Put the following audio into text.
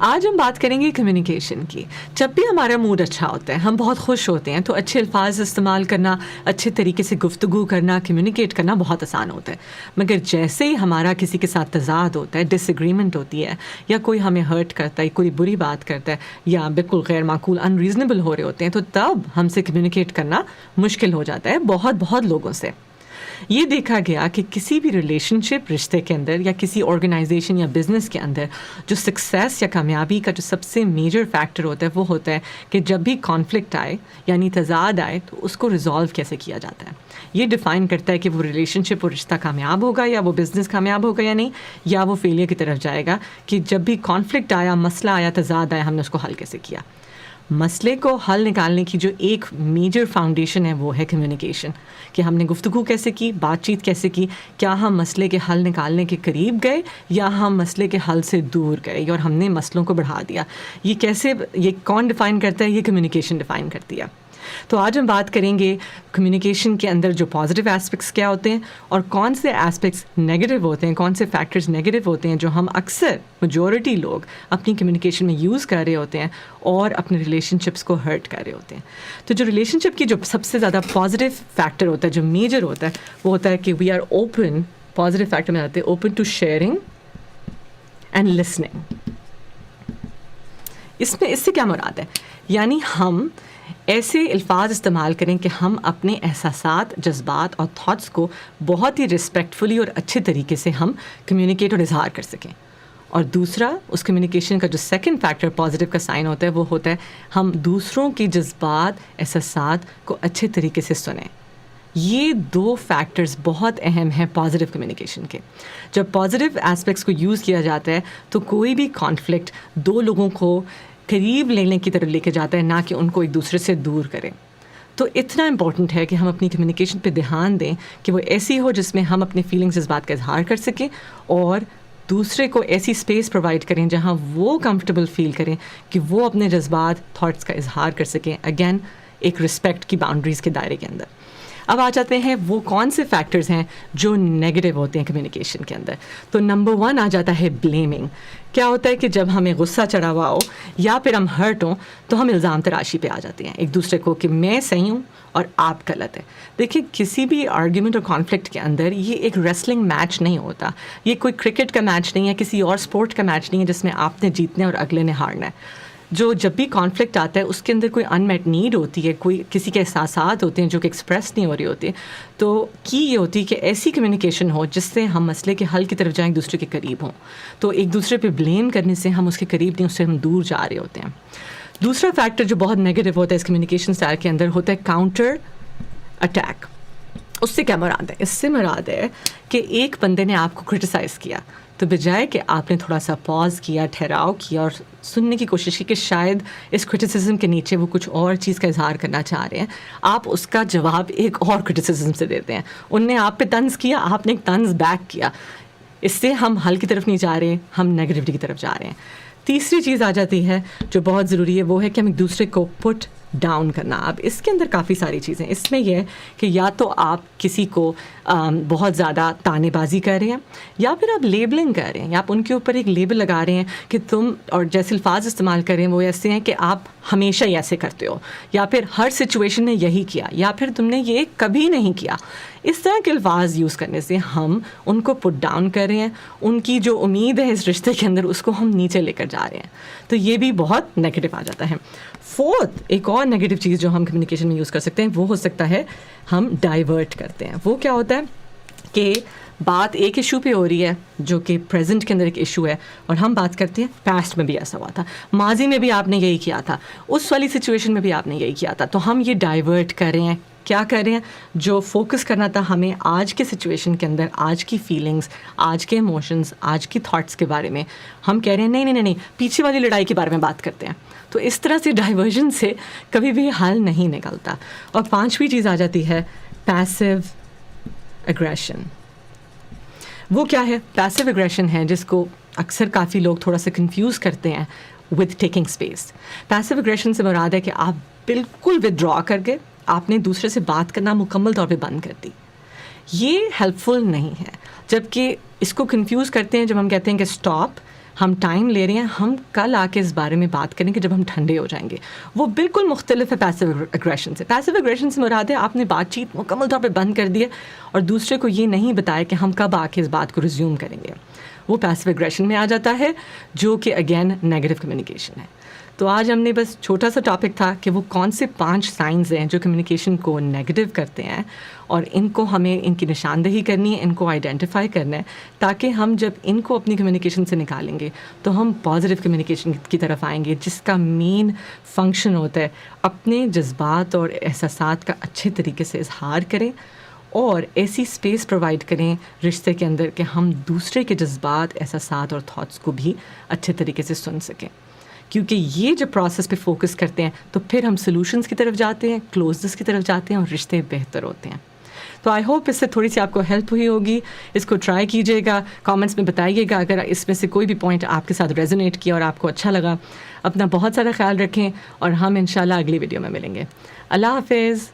آج ہم بات کریں گے کمیونیکیشن کی. جب بھی ہمارا موڈ اچھا ہوتا ہے, ہم بہت خوش ہوتے ہیں, تو اچھے الفاظ استعمال کرنا, اچھے طریقے سے گفتگو کرنا, کمیونیکیٹ کرنا بہت آسان ہوتا ہے. مگر جیسے ہی ہمارا کسی کے ساتھ تضاد ہوتا ہے, ڈس ایگریمنٹ ہوتی ہے, یا کوئی ہمیں ہرٹ کرتا ہے, کوئی بری بات کرتا ہے, یا بالکل غیر معقول انریزنیبل ہو رہے ہوتے ہیں, تو تب ہم سے کمیونیکیٹ کرنا مشکل ہو جاتا ہے بہت لوگوں سے. یہ دیکھا گیا کہ کسی بھی ریلیشن شپ رشتے کے اندر یا کسی آرگنائزیشن یا بزنس کے اندر جو سکسیس یا کامیابی کا جو سب سے میجر فیکٹر ہوتا ہے وہ ہوتا ہے کہ جب بھی کانفلکٹ آئے یعنی تضاد آئے تو اس کو ریزالو کیسے کیا جاتا ہے. یہ ڈیفائن کرتا ہے کہ وہ ریلیشن شپ اور رشتہ کامیاب ہوگا یا وہ بزنس کامیاب ہوگا یا نہیں, یا وہ فیلئر کی طرف جائے گا کہ جب بھی کانفلکٹ آیا, مسئلہ آیا, تضاد آیا, ہم نے اس کو حل کیسے کیا. مسئلے کو حل نکالنے کی جو ایک میجر فاؤنڈیشن ہے وہ ہے کمیونیکیشن, کہ ہم نے گفتگو کیسے کی, بات چیت کیسے کی, کیا ہم مسئلے کے حل نکالنے کے قریب گئے یا ہم مسئلے کے حل سے دور گئے اور ہم نے مسئلوں کو بڑھا دیا. یہ کون ڈیفائن کرتا ہے؟ یہ کمیونیکیشن ڈیفائن کرتی ہے. تو آج ہم بات کریں گے کمیونیکیشن کے اندر جو پازیٹیو ایسپیکٹس کیا ہوتے ہیں اور کون سے ایسپیکٹس نیگیٹو ہوتے ہیں, کون سے فیکٹرز نیگیٹو ہوتے ہیں جو ہم اکثر میجورٹی لوگ اپنی کمیونیکیشن میں یوز کر رہے ہوتے ہیں اور اپنے ریلیشن شپس کو ہرٹ کر رہے ہوتے ہیں. تو جو ریلیشن شپ کی جو سب سے زیادہ پازیٹیو فیکٹر ہوتا ہے, جو میجر ہوتا ہے, وہ ہوتا ہے کہ we are open. Positive factor میں آتے ہیں open to sharing and listening. اس سے کیا مراد ہے؟ یعنی ہم ایسے الفاظ استعمال کریں کہ ہم اپنے احساسات, جذبات اور تھاٹس کو بہت ہی رسپیکٹفلی اور اچھے طریقے سے ہم کمیونیکیٹ اور اظہار کر سکیں. اور دوسرا, اس کمیونیکیشن کا جو سیکنڈ فیکٹر پازیٹیو کا سائن ہوتا ہے وہ ہوتا ہے ہم دوسروں کے جذبات, احساسات کو اچھے طریقے سے سنیں. یہ دو فیکٹرز بہت اہم ہیں پازیٹیو کمیونیکیشن کے. جب پازیٹیو ایسپیکٹس کو یوز کیا جاتا ہے تو کوئی بھی کانفلکٹ دو لوگوں کو قریب لینے کی طرف لے کے جاتا ہے, نہ کہ ان کو ایک دوسرے سے دور کرے. تو اتنا امپورٹنٹ ہے کہ ہم اپنی کمیونیکیشن پہ دھیان دیں کہ وہ ایسی ہو جس میں ہم اپنے فیلنگز, اس بات کا اظہار کر سکیں اور دوسرے کو ایسی اسپیس پرووائڈ کریں جہاں وہ کمفرٹیبل فیل کریں کہ وہ اپنے جذبات, تھاٹس کا اظہار کر سکیں, اگین ایک رسپیکٹ کی باؤنڈریز کے دائرے کے اندر. اب آ جاتے ہیں وہ کون سے فیکٹرز ہیں جو نیگیٹو ہوتے ہیں کمیونیکیشن کے اندر. تو نمبر 1 آ جاتا ہے بلیمنگ. کیا ہوتا ہے کہ جب ہمیں غصہ چڑھا ہوا ہو یا پھر ہم ہرٹ ہوں تو ہم الزام تراشی پہ آ جاتے ہیں ایک دوسرے کو کہ میں صحیح ہوں اور آپ غلط ہے. دیکھیں, کسی بھی آرگیومنٹ اور کانفلکٹ کے اندر یہ ایک ریسلنگ میچ نہیں ہوتا, یہ کوئی کرکٹ کا میچ نہیں ہے, کسی اور اسپورٹ کا میچ نہیں ہے جس میں آپ نے جیتنا ہے اور اگلے نے ہارنا ہے. جب بھی کانفلکٹ آتا ہے اس کے اندر کوئی ان میٹ نیڈ ہوتی ہے, کوئی کسی کے احساسات ہوتے ہیں جو کہ ایکسپریس نہیں ہو رہی ہوتی, تو یہ ہوتی ہے کہ ایسی کمیونیکیشن ہو جس سے ہم مسئلے کے حل کی طرف جائیں, ایک دوسرے کے قریب ہوں. تو ایک دوسرے پہ بلیم کرنے سے ہم اس کے قریب نہیں, اس سے ہم دور جا رہے ہوتے ہیں. دوسرا فیکٹر جو بہت نیگیٹو ہوتا ہے اس کمیونیکیشن اسٹائل کے اندر ہوتا ہے کاؤنٹر اٹیک. اس سے کیا مراد ہے؟ اس سے مراد ہے کہ ایک بندے نے آپ کو کرٹیسائز کیا, تو بجائے کہ آپ نے تھوڑا سا پاز کیا, ٹھہراؤ کیا اور سننے کی کوشش کی کہ شاید اس کرٹیسزم کے نیچے وہ کچھ اور چیز کا اظہار کرنا چاہ رہے ہیں, آپ اس کا جواب ایک اور کرٹیسزم سے دیتے ہیں. ان نے آپ پہ طنز کیا, آپ نے ایک طنز بیک کیا. اس سے ہم حل کی طرف نہیں جا رہے, ہم نیگیٹیوٹی کی طرف جا رہے ہیں. تیسری چیز آ جاتی ہے جو بہت ضروری ہے, وہ ہے کہ ہم ایک دوسرے کو پٹ ڈاؤن کرنا. اب اس کے اندر کافی ساری چیزیں, اس میں یہ ہے کہ یا تو آپ کسی کو بہت زیادہ تانے بازی کر رہے ہیں, یا پھر آپ لیبلنگ کر رہے ہیں, یا آپ ان کے اوپر ایک لیبل لگا رہے ہیں کہ تم, اور جیسے الفاظ استعمال کر رہے ہیں وہ ایسے ہیں کہ آپ ہمیشہ ہی ایسے کرتے ہو, یا پھر ہر سچویشن میں یہی کیا, یا پھر تم نے یہ کبھی نہیں کیا. اس طرح کے الفاظ یوز کرنے سے ہم ان کو پٹ ڈاؤن کر رہے ہیں, ان کی جو امید ہے اس رشتے کے اندر اس کو ہم نیچے لے کر جا رہے ہیں. تو یہ بھی بہت نیگیٹو آ جاتا ہے. فورتھ, ایک اور نیگیٹو چیز جو ہم کمیونیکیشن میں یوز کر سکتے ہیں وہ ہو سکتا ہے ہم ڈائیورٹ کرتے ہیں. وہ کیا ہوتا ہے کہ بات ایک ایشو پہ ہو رہی ہے جو کہ پریزنٹ کے اندر ایک ایشو ہے, اور ہم بات کرتے ہیں پاسٹ میں بھی ایسا ہوا تھا, ماضی میں بھی آپ نے یہی کیا تھا, اس والی سچویشن میں بھی آپ نے یہی کیا تھا. تو ہم یہ ڈائیورٹ کر رہے ہیں. کیا کر رہے ہیں؟ جو فوکس کرنا تھا ہمیں آج کے سچویشن کے اندر, آج کی فیلنگز, آج کے ایموشنز, آج کی تھاٹس کے بارے میں, ہم کہہ رہے ہیں نہیں, پیچھے والی لڑائی کے بارے میں بات کرتے ہیں. تو اس طرح سے ڈائیورژن سے کبھی بھی حل نہیں نکلتا. اور 5ویں چیز آ جاتی ہے پیسیو اگریشن. وہ کیا ہے؟ پیسیو اگریشن ہے جس کو اکثر کافی لوگ تھوڑا سا کنفیوز کرتے ہیں with taking space. Passive aggression سے مراد ہے کہ آپ بالکل ودرا کر کے آپ نے دوسرے سے بات کرنا مکمل طور پہ بند کر دی. یہ ہیلپ فل نہیں ہے. جبکہ اس کو کنفیوز کرتے ہیں جب ہم کہتے ہیں کہ اسٹاپ, ہم ٹائم لے رہے ہیں, ہم کل آ کے اس بارے میں بات کریں کہ جب ہم ٹھنڈے ہو جائیں گے. وہ بالکل مختلف ہے پیسو اگریشن سے. پیسو اگریشن سے مراد ہے آپ نے بات چیت مکمل طور پہ بند کر دی ہے اور دوسرے کو یہ نہیں بتایا کہ ہم کب آ کے اس بات کو ریزیوم کریں گے. وہ پیسو اگریشن میں آ جاتا ہے, جو کہ اگین نیگیٹو کمیونیکیشن ہے. تو آج ہم نے بس چھوٹا سا ٹاپک تھا کہ وہ کون سے 5 سائنز ہیں جو کمیونیکیشن کو نیگیٹو کرتے ہیں, اور ان کو ہمیں ان کی نشاندہی کرنی ہے, ان کو آئیڈینٹیفائی کرنا ہے, تاکہ ہم جب ان کو اپنی کمیونیکیشن سے نکالیں گے تو ہم پازیٹیو کمیونیکیشن کی طرف آئیں گے, جس کا مین فنکشن ہوتا ہے اپنے جذبات اور احساسات کا اچھے طریقے سے اظہار کریں, اور ایسی اسپیس پرووائڈ کریں رشتے کے اندر کہ ہم دوسرے کے جذبات, احساسات اور تھاٹس کو بھی اچھے طریقے سے سن سکیں. کیونکہ یہ جب پروسیس پہ فوکس کرتے ہیں تو پھر ہم سلوشنس کی طرف جاتے ہیں, کلوزنس کی طرف جاتے ہیں, اور رشتے بہتر ہوتے ہیں. تو آئی ہوپ اس سے تھوڑی سی آپ کو ہیلپ ہوئی ہوگی. اس کو ٹرائی کیجیے گا, کامنٹس میں بتائیے گا اگر اس میں سے کوئی بھی پوائنٹ آپ کے ساتھ ریزونیٹ کیا اور آپ کو اچھا لگا. اپنا بہت سارا خیال رکھیں, اور ہم انشاءاللہ اگلی ویڈیو میں ملیں گے. اللہ حافظ.